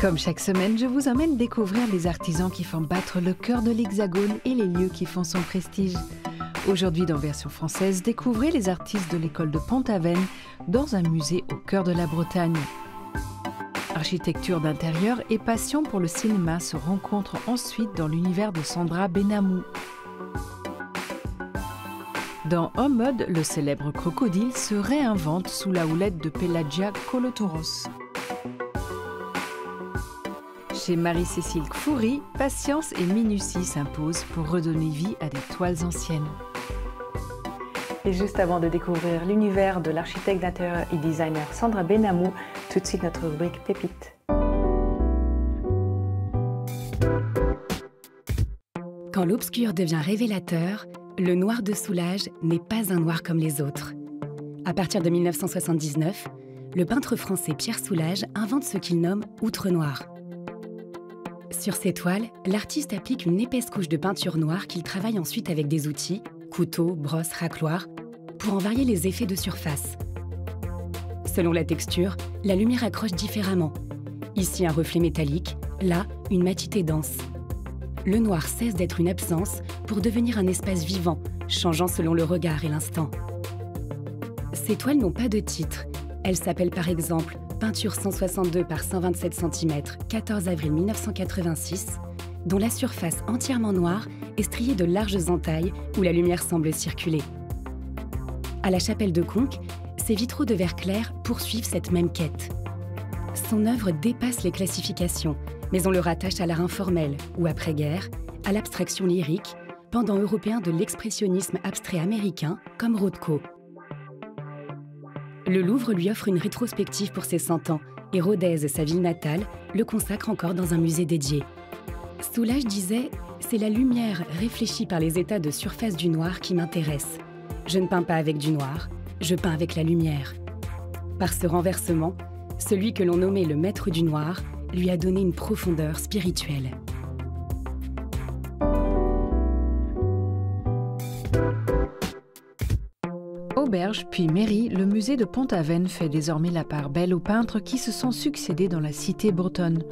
Comme chaque semaine, je vous emmène découvrir les artisans qui font battre le cœur de l'Hexagone et les lieux qui font son prestige. Aujourd'hui, dans Version française, découvrez les artistes de l'école de Pont-Aven dans un musée au cœur de la Bretagne. Architecture d'intérieur et passion pour le cinéma se rencontrent ensuite dans l'univers de Sandra Benhamou. Dans Home Mode, le célèbre crocodile se réinvente sous la houlette de Pelagia Kolotoros. Chez Marie-Cécile Kfoury, patience et minutie s'imposent pour redonner vie à des toiles anciennes. Et juste avant de découvrir l'univers de l'architecte d'intérieur et designer Sandra Benhamou, tout de suite notre rubrique Pépite. Quand l'obscur devient révélateur, le noir de Soulages n'est pas un noir comme les autres. À partir de 1979, le peintre français Pierre Soulages invente ce qu'il nomme outre noir. Sur ces toiles, l'artiste applique une épaisse couche de peinture noire qu'il travaille ensuite avec des outils, couteaux, brosses, racloirs, pour en varier les effets de surface. Selon la texture, la lumière accroche différemment. Ici un reflet métallique, là une matité dense. Le noir cesse d'être une absence pour devenir un espace vivant, changeant selon le regard et l'instant. Ces toiles n'ont pas de titre. Elles s'appellent par exemple Peinture 162 par 127 cm, 14 avril 1986, dont la surface entièrement noire est striée de larges entailles où la lumière semble circuler. À la chapelle de Conques, ces vitraux de verre clair poursuivent cette même quête. Son œuvre dépasse les classifications, mais on le rattache à l'art informel ou après-guerre, à l'abstraction lyrique, pendant européen de l'expressionnisme abstrait américain comme Rothko. Le Louvre lui offre une rétrospective pour ses 100 ans et Rodez, sa ville natale, le consacre encore dans un musée dédié. Soulages disait « C'est la lumière réfléchie par les états de surface du noir qui m'intéresse. Je ne peins pas avec du noir, je peins avec la lumière. » Par ce renversement, celui que l'on nommait le maître du noir lui a donné une profondeur spirituelle. Auberge puis mairie, le musée de Pont-Aven fait désormais la part belle aux peintres qui se sont succédés dans la cité bretonne.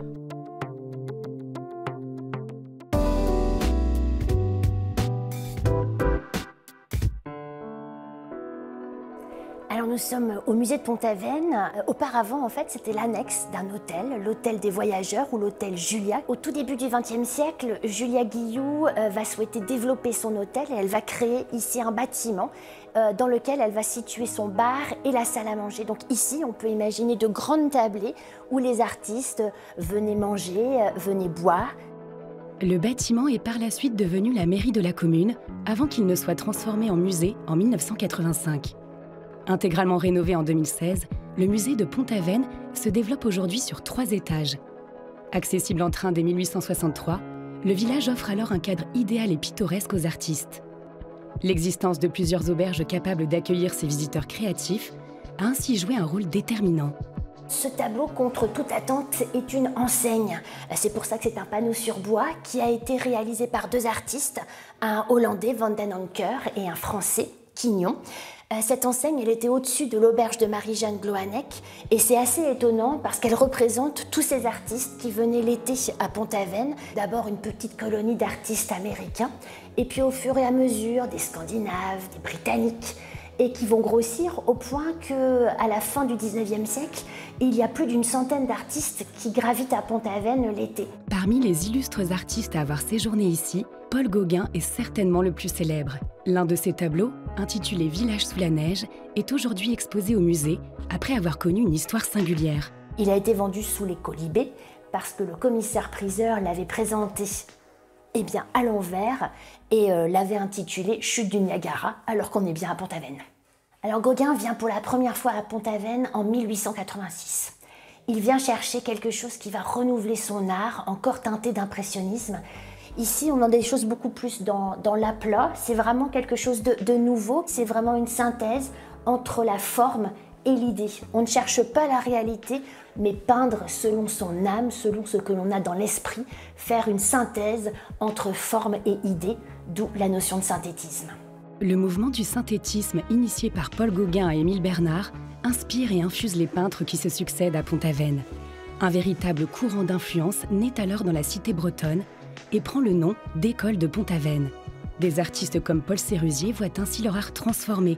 Alors nous sommes au musée de Pont-Aven. Auparavant, en fait, c'était l'annexe d'un hôtel, l'hôtel des voyageurs ou l'hôtel Julia. Au tout début du XXe siècle, Julia Guillou va souhaiter développer son hôtel et elle va créer ici un bâtiment dans lequel elle va situer son bar et la salle à manger. Donc ici, on peut imaginer de grandes tablées où les artistes venaient manger, venaient boire. Le bâtiment est par la suite devenu la mairie de la commune avant qu'il ne soit transformé en musée en 1985. Intégralement rénové en 2016, le musée de Pont-Aven se développe aujourd'hui sur 3 étages. Accessible en train dès 1863, le village offre alors un cadre idéal et pittoresque aux artistes. L'existence de plusieurs auberges capables d'accueillir ces visiteurs créatifs a ainsi joué un rôle déterminant. Ce tableau, contre toute attente, est une enseigne. C'est pour ça que c'est un panneau sur bois qui a été réalisé par 2 artistes, un Hollandais, Van den Anker, et un Français, Quignon. Cette enseigne, elle était au-dessus de l'auberge de Marie-Jeanne Gloanec et c'est assez étonnant parce qu'elle représente tous ces artistes qui venaient l'été à Pont-Aven. D'abord une petite colonie d'artistes américains et puis au fur et à mesure des Scandinaves, des Britanniques et qui vont grossir au point qu'à la fin du 19e siècle, il y a plus d'une centaine d'artistes qui gravitent à Pont-Aven l'été. Parmi les illustres artistes à avoir séjourné ici, Paul Gauguin est certainement le plus célèbre. L'un de ses tableaux, intitulé « Village sous la neige », est aujourd'hui exposé au musée après avoir connu une histoire singulière. Il a été vendu sous les colibés parce que le commissaire-priseur l'avait présenté à l'envers et l'avait intitulé « Chute du Niagara » alors qu'on est bien à Pont-Aven. Alors Gauguin vient pour la première fois à Pont-Aven en 1886. Il vient chercher quelque chose qui va renouveler son art, encore teinté d'impressionnisme. Ici, on a des choses beaucoup plus dans l'aplat. C'est vraiment quelque chose de nouveau. C'est vraiment une synthèse entre la forme et l'idée. On ne cherche pas la réalité, mais peindre selon son âme, selon ce que l'on a dans l'esprit, faire une synthèse entre forme et idée, d'où la notion de synthétisme. Le mouvement du synthétisme initié par Paul Gauguin et Émile Bernard inspire et infuse les peintres qui se succèdent à Pont-Aven. Un véritable courant d'influence naît alors dans la cité bretonne et prend le nom d'École de Pont-Aven. Des artistes comme Paul Sérusier voient ainsi leur art transformé,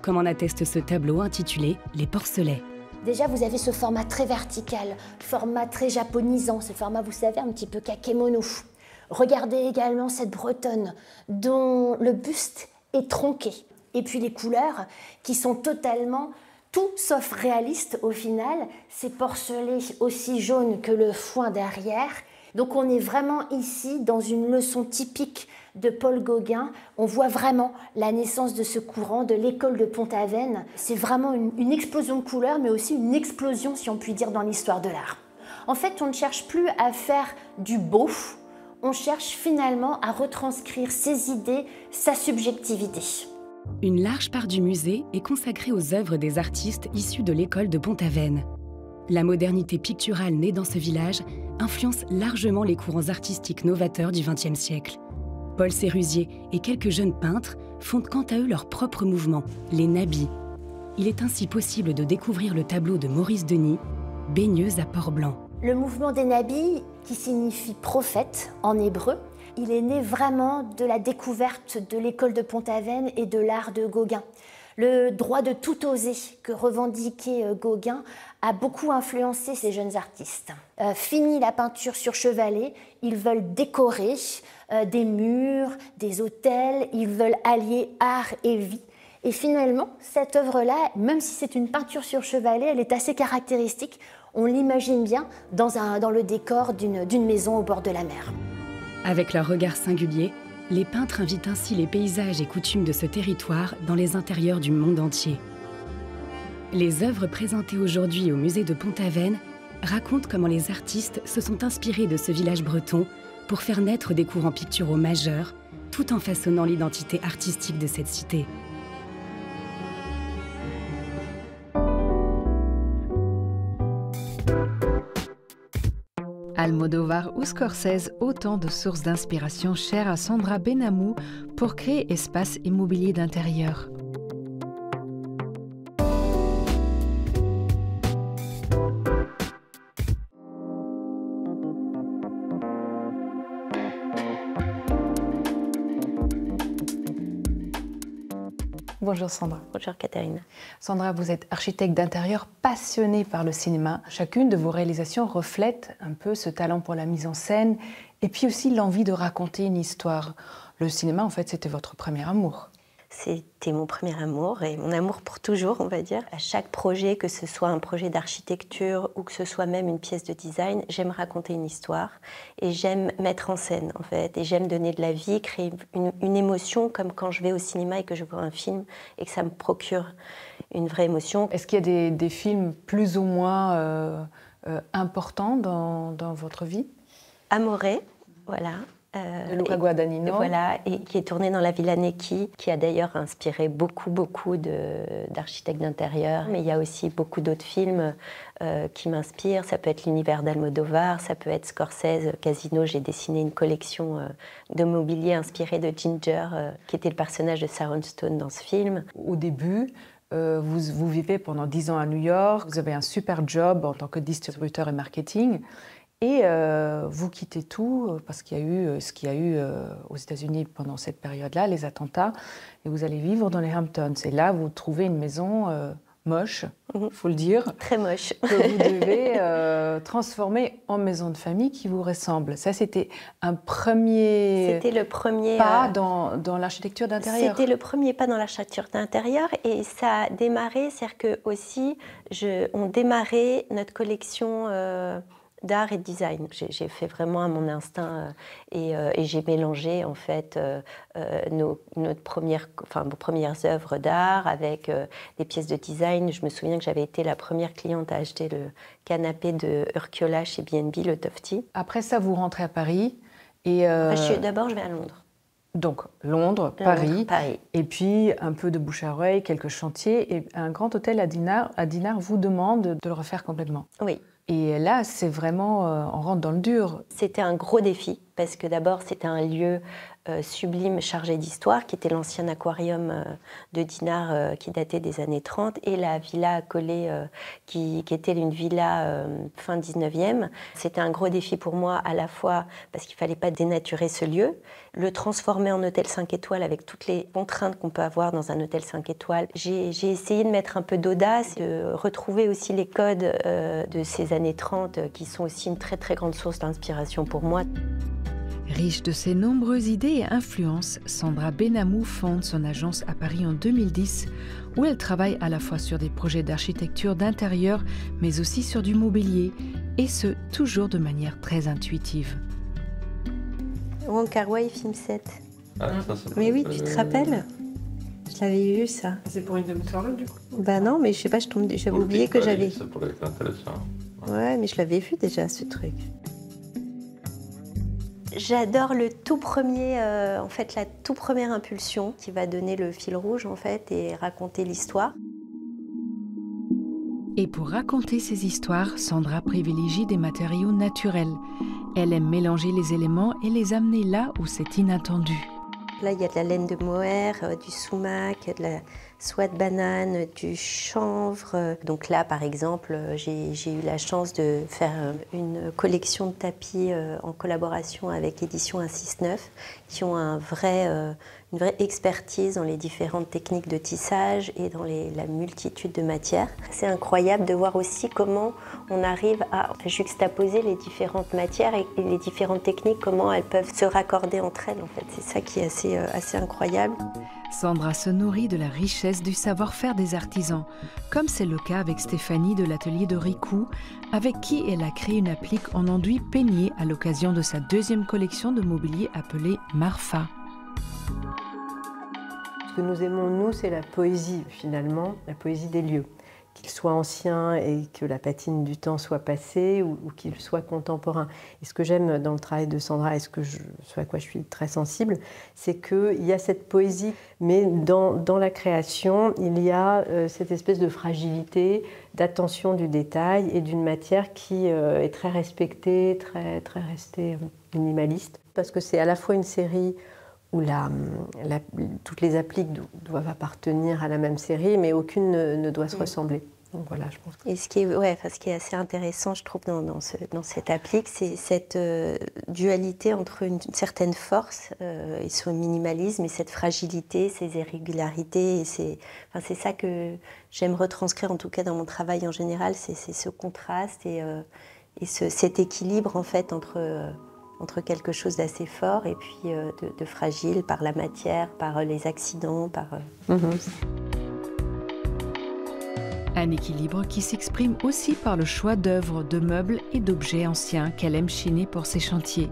comme en atteste ce tableau intitulé « Les porcelets ». Déjà, vous avez ce format très vertical, format très japonisant, ce format, vous savez, un petit peu kakémono. Regardez également cette bretonne dont le buste est tronqué. Et puis les couleurs qui sont totalement tout sauf réalistes au final. Ces porcelets aussi jaunes que le foin derrière. Donc on est vraiment ici dans une leçon typique de Paul Gauguin. On voit vraiment la naissance de ce courant, de l'école de Pont-Aven. C'est vraiment une explosion de couleurs, mais aussi une explosion, si on peut dire, dans l'histoire de l'art. En fait, on ne cherche plus à faire du beau, on cherche finalement à retranscrire ses idées, sa subjectivité. Une large part du musée est consacrée aux œuvres des artistes issus de l'école de Pont-Aven. La modernité picturale née dans ce village influence largement les courants artistiques novateurs du XXe siècle. Paul Sérusier et quelques jeunes peintres fondent quant à eux leur propre mouvement, les nabis. Il est ainsi possible de découvrir le tableau de Maurice Denis, Baigneuse à Port-Blanc. Le mouvement des nabis, qui signifie prophète en hébreu, il est né vraiment de la découverte de l'école de Pont-Aven et de l'art de Gauguin. Le droit de tout oser que revendiquait Gauguin a beaucoup influencé ces jeunes artistes. Fini la peinture sur chevalet, ils veulent décorer des murs, des hôtels, ils veulent allier art et vie. Et finalement, cette œuvre-là, même si c'est une peinture sur chevalet, elle est assez caractéristique. On l'imagine bien dans le décor d'une maison au bord de la mer. Avec leur regard singulier, les peintres invitent ainsi les paysages et coutumes de ce territoire dans les intérieurs du monde entier. Les œuvres présentées aujourd'hui au musée de Pont-Aven racontent comment les artistes se sont inspirés de ce village breton pour faire naître des courants picturaux majeurs, tout en façonnant l'identité artistique de cette cité. Almodovar ou Scorsese, autant de sources d'inspiration chères à Sandra Benhamou pour créer espace immobilier d'intérieur. Bonjour Sandra. Bonjour Catherine. Sandra, vous êtes architecte d'intérieur passionnée par le cinéma. Chacune de vos réalisations reflète un peu ce talent pour la mise en scène et puis aussi l'envie de raconter une histoire. Le cinéma, en fait, c'était votre premier amour. C'était mon premier amour et mon amour pour toujours, on va dire. À chaque projet, que ce soit un projet d'architecture ou que ce soit même une pièce de design, j'aime raconter une histoire et j'aime mettre en scène, en fait. Et j'aime donner de la vie, créer une émotion, comme quand je vais au cinéma et que je vois un film et que ça me procure une vraie émotion. Est-ce qu'il y a des films plus ou moins importants dans votre vie? Amore, voilà. De Luca Guadagnino. Voilà, et qui est tourné dans la Villa Necchi, qui a d'ailleurs inspiré beaucoup d'architectes d'intérieur. Mais il y a aussi beaucoup d'autres films qui m'inspirent. Ça peut être l'univers d'Almodovar, ça peut être Scorsese, Casino. J'ai dessiné une collection de mobilier inspiré de Ginger, qui était le personnage de Sharon Stone dans ce film. Au début, vous vivez pendant 10 ans à New York, vous avez un super job en tant que distributeur et marketing. Et vous quittez tout parce qu'il y a eu ce qu'il y a eu aux États-Unis pendant cette période-là, les attentats, et vous allez vivre dans les Hamptons. Et là, vous trouvez une maison moche, il faut le dire. Très moche. Que vous devez transformer en maison de famille qui vous ressemble. Ça, c'était un premier, c'était le premier pas dans l'architecture d'intérieur. C'était le premier pas dans l'architecture d'intérieur et ça a démarré, c'est-à-dire que aussi, on démarrait notre collection d'art et de design. J'ai fait vraiment à mon instinct et j'ai mélangé en fait nos premières œuvres d'art avec des pièces de design. Je me souviens que j'avais été la première cliente à acheter le canapé de Urquiola chez B&B, le Tofty. Après ça, vous rentrez à Paris et d'abord je vais à Londres. Donc Londres, Paris, et puis un peu de bouche à oreille, quelques chantiers, et un grand hôtel à Dinard vous demande de le refaire complètement. Oui. Et là, c'est vraiment, on rentre dans le dur. C'était un gros défi, parce que d'abord, c'était un lieu sublime chargé d'histoire, qui était l'ancien aquarium de Dinard qui datait des années 30, et la villa accolée qui était une villa fin 19e. C'était un gros défi pour moi, à la fois parce qu'il ne fallait pas dénaturer ce lieu, le transformer en hôtel 5 étoiles avec toutes les contraintes qu'on peut avoir dans un hôtel 5 étoiles. J'ai essayé de mettre un peu d'audace, de retrouver aussi les codes de ces années 30 qui sont aussi une très très grande source d'inspiration pour moi. Riche de ses nombreuses idées et influences, Sandra Benamou fonde son agence à Paris en 2010, où elle travaille à la fois sur des projets d'architecture d'intérieur, mais aussi sur du mobilier, et ce, toujours de manière très intuitive. Wong Kar-wai, film 7. Ah, ça, Mais oui, tu te rappelles? Je l'avais vu, ça. C'est pour une de mes soirées, du coup. Bah non, mais je sais pas, j'avais oublié que j'avais... Ça pourrait être intéressant. Ouais, mais je l'avais vu déjà, ce truc. J'adore le tout premier, en fait, la toute première impulsion qui va donner le fil rouge, en fait, et raconter l'histoire. Et pour raconter ces histoires, Sandra privilégie des matériaux naturels. Elle aime mélanger les éléments et les amener là où c'est inattendu. Là, il y a de la laine de mohair, du sumac, de la soie de banane, du chanvre. Donc là, par exemple, j'ai eu la chance de faire une collection de tapis en collaboration avec l'édition 169, qui ont une vraie expertise dans les différentes techniques de tissage et dans la multitude de matières. C'est incroyable de voir aussi comment on arrive à juxtaposer les différentes matières et les différentes techniques, comment elles peuvent se raccorder entre elles. En fait, c'est ça qui est assez incroyable. Sandra se nourrit de la richesse du savoir-faire des artisans, comme c'est le cas avec Stéphanie de l'atelier de Ricou, avec qui elle a créé une applique en enduit peigné à l'occasion de sa deuxième collection de mobilier appelée Marfa. Ce que nous aimons, nous, c'est la poésie, finalement, la poésie des lieux. Qu'il soit ancien et que la patine du temps soit passée ou qu'il soit contemporain. Et ce que j'aime dans le travail de Sandra et ce à quoi je suis très sensible, c'est qu'il y a cette poésie, mais dans la création, il y a cette espèce de fragilité, d'attention du détail et d'une matière qui est très respectée, très restée minimaliste. Parce que c'est à la fois une série où toutes les appliques doivent appartenir à la même série, mais aucune ne doit se ressembler. Donc voilà, je pense. Et ce qui est assez intéressant, je trouve, dans cette applique, c'est cette dualité entre une certaine force et son minimalisme et cette fragilité, ces irrégularités. C'est ça que j'aime retranscrire, en tout cas dans mon travail en général, c'est ce contraste et cet équilibre, en fait, entre quelque chose d'assez fort et puis de fragile par la matière, par les accidents, par... Un équilibre qui s'exprime aussi par le choix d'œuvres, de meubles et d'objets anciens qu'elle aime chiner pour ses chantiers.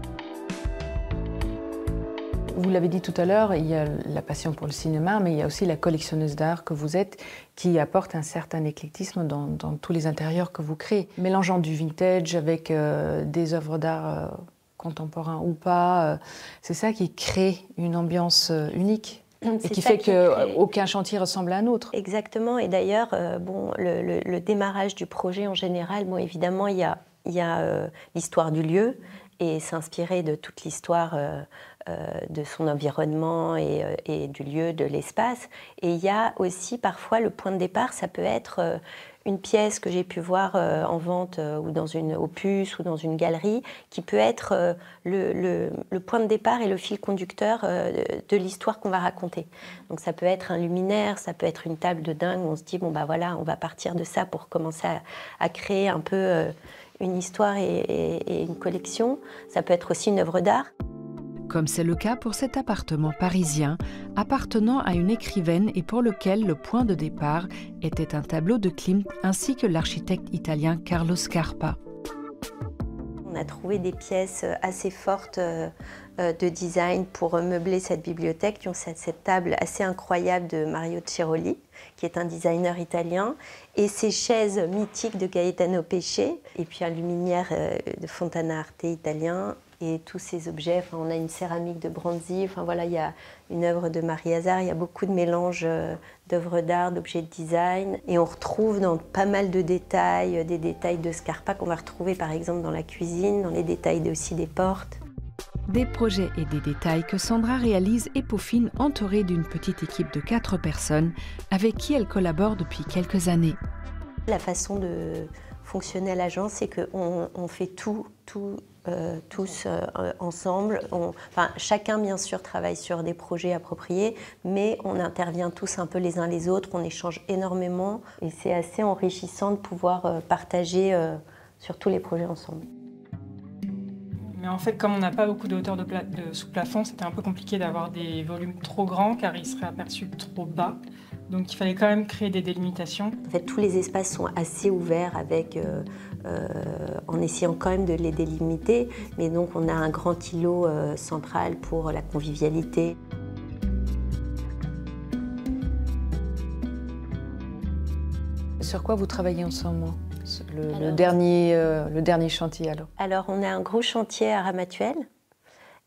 Vous l'avez dit tout à l'heure, il y a la passion pour le cinéma, mais il y a aussi la collectionneuse d'art que vous êtes, qui apporte un certain éclectisme dans tous les intérieurs que vous créez. Mélangeant du vintage avec des œuvres d'art contemporains ou pas, c'est ça qui crée une ambiance unique. Et qui fait qu'aucun chantier ressemble à un autre. Exactement. Et d'ailleurs, le démarrage du projet en général, évidemment, il y a l'histoire du lieu et s'inspirer de toute l'histoire de son environnement et du lieu, de l'espace. Et il y a aussi parfois le point de départ, ça peut être une pièce que j'ai pu voir en vente ou dans une opus ou dans une galerie, qui peut être le point de départ et le fil conducteur de l'histoire qu'on va raconter. Donc ça peut être un luminaire, ça peut être une table de dingue où on se dit, bon bah voilà, on va partir de ça pour commencer à créer un peu une histoire et une collection. Ça peut être aussi une œuvre d'art. Comme c'est le cas pour cet appartement parisien, appartenant à une écrivaine et pour lequel le point de départ était un tableau de Klimt ainsi que l'architecte italien Carlo Scarpa. On a trouvé des pièces assez fortes de design pour meubler cette bibliothèque, qui ont cette table assez incroyable de Mario Ciroli, qui est un designer italien, et ces chaises mythiques de Gaetano Pesce, et puis un luminaire de Fontana Arte italien, et tous ces objets. Enfin, on a une céramique de Bronzi, enfin, voilà, il y a une œuvre de Marie Hazard, il y a beaucoup de mélanges d'œuvres d'art, d'objets de design, et on retrouve dans pas mal de détails, des détails de Scarpa qu'on va retrouver par exemple dans la cuisine, dans les détails aussi des portes. Des projets et des détails que Sandra réalise et peaufine entourée d'une petite équipe de 4 personnes avec qui elle collabore depuis quelques années. La façon de fonctionner à l'agence, c'est qu'on fait tout tous ensemble. Chacun, bien sûr, travaille sur des projets appropriés, mais on intervient tous un peu les uns les autres, on échange énormément et c'est assez enrichissant de pouvoir partager sur tous les projets ensemble. Mais en fait, comme on n'a pas beaucoup de hauteur sous plafond, c'était un peu compliqué d'avoir des volumes trop grands car ils seraient aperçus trop bas. Donc il fallait quand même créer des délimitations. En fait, tous les espaces sont assez ouverts en essayant quand même de les délimiter. Mais donc on a un grand îlot central pour la convivialité. Sur quoi vous travaillez en ce moment ? Le dernier chantier alors ? Alors on a un gros chantier à Ramatuelle.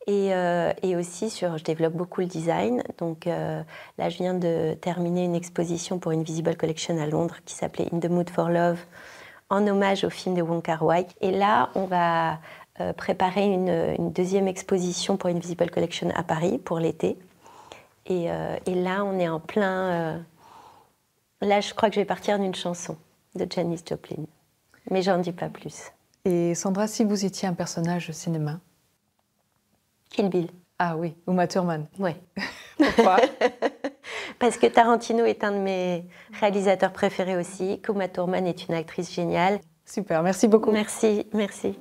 Et aussi, je développe beaucoup le design. Donc là, je viens de terminer une exposition pour Invisible Collection à Londres qui s'appelait In the Mood for Love, en hommage au film de Wong Kar-wai. Et là, on va préparer une deuxième exposition pour Invisible Collection à Paris pour l'été. Et là, on est en plein... Là, je crois que je vais partir d'une chanson de Janis Joplin. Mais j'en dis pas plus. Et Sandra, si vous étiez un personnage de cinéma ? Kill Bill. Ah oui, Uma Thurman. Oui. Pourquoi ? Parce que Tarantino est un de mes réalisateurs préférés aussi, qu'Uma Thurman est une actrice géniale. Super, merci beaucoup. Merci, merci.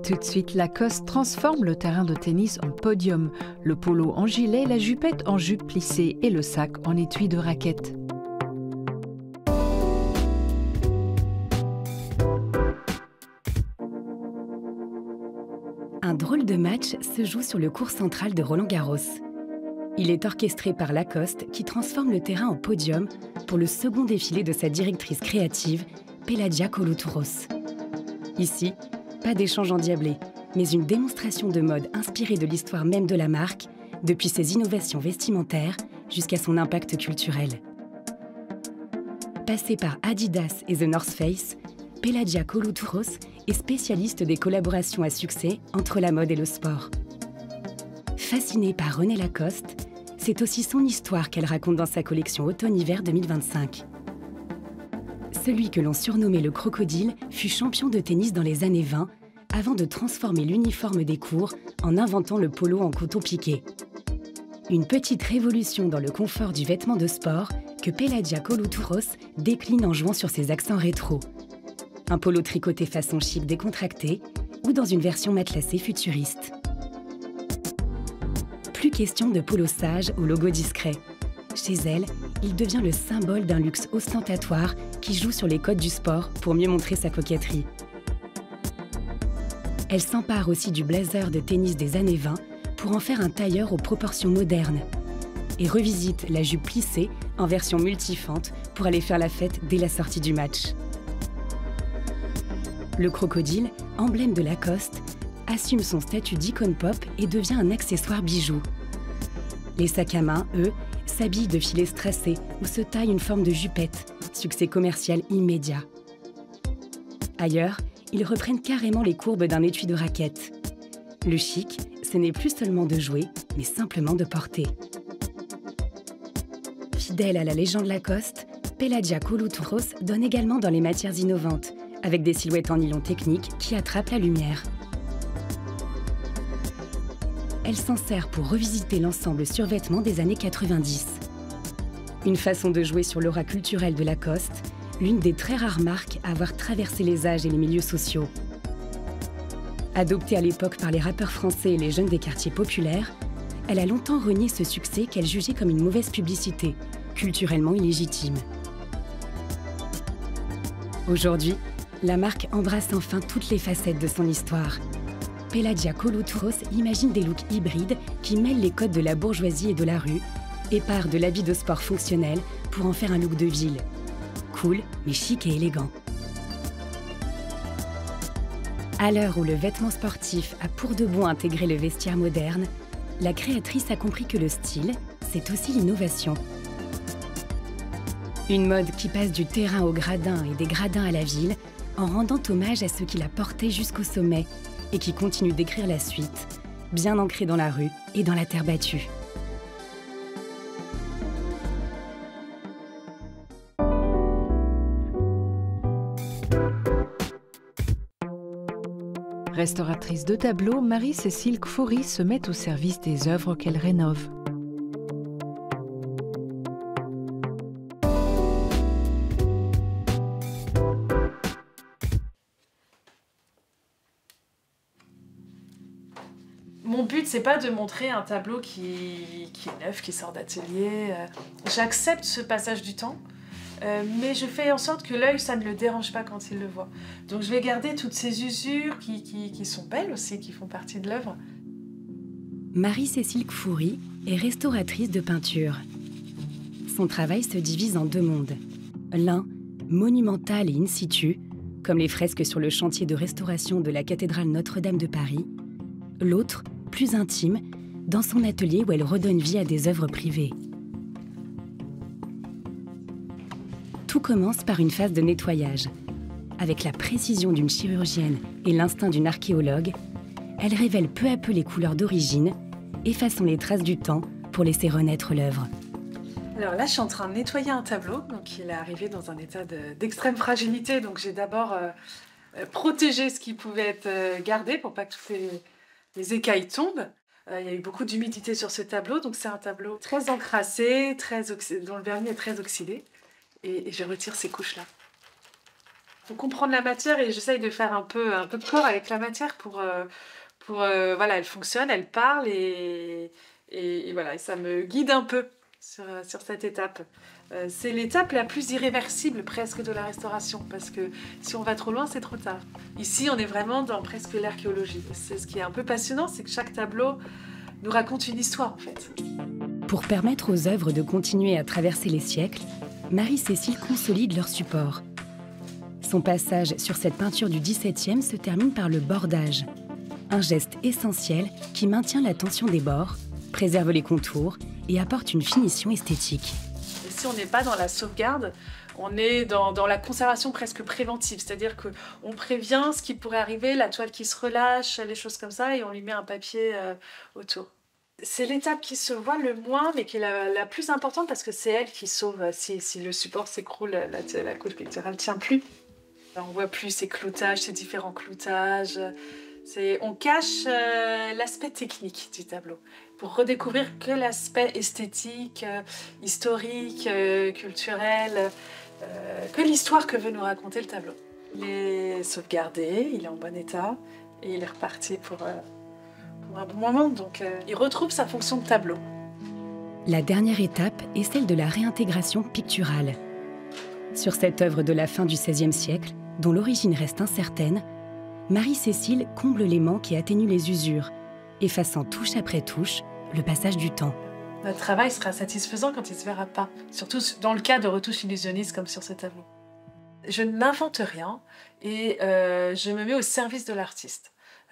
Tout de suite, Lacoste transforme le terrain de tennis en podium, le polo en gilet, la jupette en jupe plissée et le sac en étui de raquette. Un drôle de match se joue sur le court central de Roland-Garros. Il est orchestré par Lacoste qui transforme le terrain en podium pour le second défilé de sa directrice créative, Pelagia Koloutouros. Ici, pas d'échange endiablé, mais une démonstration de mode inspirée de l'histoire même de la marque, depuis ses innovations vestimentaires jusqu'à son impact culturel. Passée par Adidas et The North Face, Pelagia Koloutouros est spécialiste des collaborations à succès entre la mode et le sport. Fascinée par René Lacoste, c'est aussi son histoire qu'elle raconte dans sa collection automne-hiver 2025. Celui que l'on surnommait le crocodile fut champion de tennis dans les années 20 avant de transformer l'uniforme des cours en inventant le polo en coton piqué. Une petite révolution dans le confort du vêtement de sport que Pelagia Koloutouros décline en jouant sur ses accents rétro. Un polo tricoté façon chic décontracté ou dans une version matelassée futuriste. Plus question de polo sage au logo discret. Chez elle, il devient le symbole d'un luxe ostentatoire qui joue sur les codes du sport pour mieux montrer sa coquetterie. Elle s'empare aussi du blazer de tennis des années 20 pour en faire un tailleur aux proportions modernes et revisite la jupe plissée en version multifente pour aller faire la fête dès la sortie du match. Le crocodile, emblème de Lacoste, assume son statut d'icône pop et devient un accessoire bijou. Les sacs à main, eux, s'habillent de filets strassés ou se taillent une forme de jupette, succès commercial immédiat. Ailleurs, ils reprennent carrément les courbes d'un étui de raquette. Le chic, ce n'est plus seulement de jouer, mais simplement de porter. Fidèle à la légende Lacoste, Pelagia Koloutouros donne également dans les matières innovantes, avec des silhouettes en nylon technique qui attrapent la lumière. Elle s'en sert pour revisiter l'ensemble survêtement des années 90. Une façon de jouer sur l'aura culturelle de Lacoste, l'une des très rares marques à avoir traversé les âges et les milieux sociaux. Adoptée à l'époque par les rappeurs français et les jeunes des quartiers populaires, elle a longtemps renié ce succès qu'elle jugeait comme une mauvaise publicité, culturellement illégitime. Aujourd'hui, la marque embrasse enfin toutes les facettes de son histoire. Pelagia Koloutouros imagine des looks hybrides qui mêlent les codes de la bourgeoisie et de la rue et part de l'habit de sport fonctionnel pour en faire un look de ville. Cool, mais chic et élégant. À l'heure où le vêtement sportif a pour de bon intégré le vestiaire moderne, la créatrice a compris que le style, c'est aussi l'innovation. Une mode qui passe du terrain au gradin et des gradins à la ville, en rendant hommage à ceux qui la portaient jusqu'au sommet et qui continuent d'écrire la suite, bien ancrée dans la rue et dans la terre battue. Restauratrice de tableaux, Marie-Cécile Kfouri se met au service des œuvres qu'elle rénove. Mon but, c'est pas de montrer un tableau qui est neuf, qui sort d'atelier. J'accepte ce passage du temps, mais je fais en sorte que l'œil, ça ne le dérange pas quand il le voit. Donc je vais garder toutes ces usures qui sont belles aussi, qui font partie de l'œuvre. Marie-Cécile Kfouri est restauratrice de peinture. Son travail se divise en deux mondes. L'un, monumental et in situ, comme les fresques sur le chantier de restauration de la cathédrale Notre-Dame de Paris. L'autre, plus intime, dans son atelier où elle redonne vie à des œuvres privées. Tout commence par une phase de nettoyage. Avec la précision d'une chirurgienne et l'instinct d'une archéologue, elle révèle peu à peu les couleurs d'origine, effaçant les traces du temps pour laisser renaître l'œuvre. Alors là, je suis en train de nettoyer un tableau. Donc il est arrivé dans un état d'extrême fragilité. Donc j'ai d'abord protégé ce qui pouvait être gardé pour pas que toutes les écailles tombent. Il y a eu beaucoup d'humidité sur ce tableau. Donc c'est un tableau très encrassé, dont le vernis est très oxydé. Et je retire ces couches-là. Il faut comprendre la matière et j'essaye de faire un peu de corps avec la matière pour voilà, elle fonctionne, elle parle et voilà, et ça me guide un peu sur cette étape. C'est l'étape la plus irréversible presque de la restauration parce que si on va trop loin, c'est trop tard. Ici, on est vraiment dans presque l'archéologie. C'est ce qui est un peu passionnant, c'est que chaque tableau nous raconte une histoire en fait. Pour permettre aux œuvres de continuer à traverser les siècles, Marie-Cécile consolide leur support. Son passage sur cette peinture du XVIIe se termine par le bordage. Un geste essentiel qui maintient la tension des bords, préserve les contours et apporte une finition esthétique. Ici, on n'est pas dans la sauvegarde, on est dans la conservation presque préventive. C'est-à-dire qu'on prévient ce qui pourrait arriver, la toile qui se relâche, les choses comme ça, et on lui met un papier autour. C'est l'étape qui se voit le moins, mais qui est la plus importante parce que c'est elle qui sauve. Si le support s'écroule, la couche picturale ne tient plus. On ne voit plus ces cloutages, ces différents cloutages. On cache l'aspect technique du tableau pour redécouvrir que l'aspect esthétique, historique, culturel, que l'histoire que veut nous raconter le tableau. Il est sauvegardé, il est en bon état et il est reparti pour un bon moment. Donc il retrouve sa fonction de tableau. La dernière étape est celle de la réintégration picturale. Sur cette œuvre de la fin du XVIe siècle, dont l'origine reste incertaine, Marie-Cécile comble les manques et atténue les usures, effaçant touche après touche le passage du temps. Notre travail sera satisfaisant quand il ne se verra pas, surtout dans le cas de retouches illusionnistes comme sur ce tableau. Je n'invente rien et je me mets au service de l'artiste.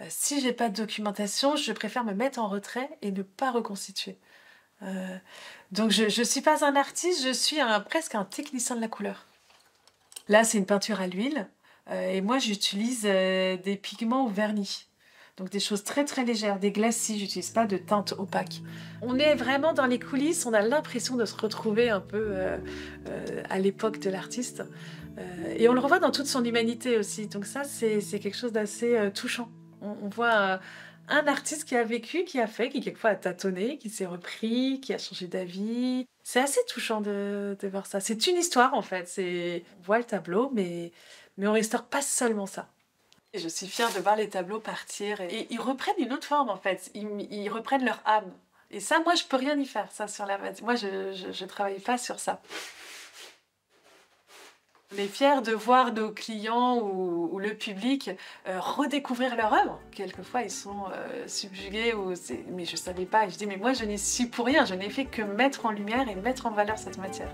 Si je n'ai pas de documentation, je préfère me mettre en retrait et ne pas reconstituer. Donc je ne suis pas un artiste, je suis presque un technicien de la couleur. Là, c'est une peinture à l'huile. Et moi, j'utilise des pigments au vernis. Donc des choses très très légères, des glacis, j'utilise pas de teinte opaque. On est vraiment dans les coulisses, on a l'impression de se retrouver un peu à l'époque de l'artiste. Et on le revoit dans toute son humanité aussi. Donc ça, c'est quelque chose d'assez touchant. On voit un artiste qui a vécu, qui a fait, qui quelquefois a tâtonné, qui s'est repris, qui a changé d'avis. C'est assez touchant de voir ça. C'est une histoire en fait. On voit le tableau, mais on ne restaure pas seulement ça. Et je suis fière de voir les tableaux partir. Et ils reprennent une autre forme en fait. Ils reprennent leur âme. Et ça, moi, je ne peux rien y faire, ça, sur la matière. Moi, je ne travaille pas sur ça. On est fiers de voir nos clients ou le public redécouvrir leur œuvre. Quelquefois, ils sont subjugués. Mais je ne savais pas. Et je dis, mais moi, je n'y suis pour rien. Je n'ai fait que mettre en lumière et mettre en valeur cette matière.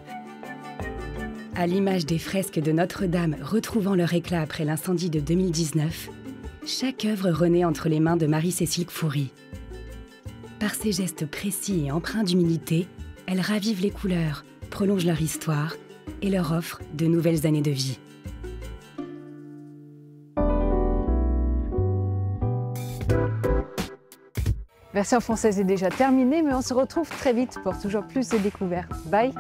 À l'image des fresques de Notre-Dame retrouvant leur éclat après l'incendie de 2019, Chaque œuvre renaît entre les mains de Marie-Cécile Kfoury. Par ses gestes précis et empreints d'humilité, elle ravive les couleurs, prolonge leur histoire et leur offre de nouvelles années de vie. Version française est déjà terminée, mais on se retrouve très vite pour toujours plus de découvertes. Bye!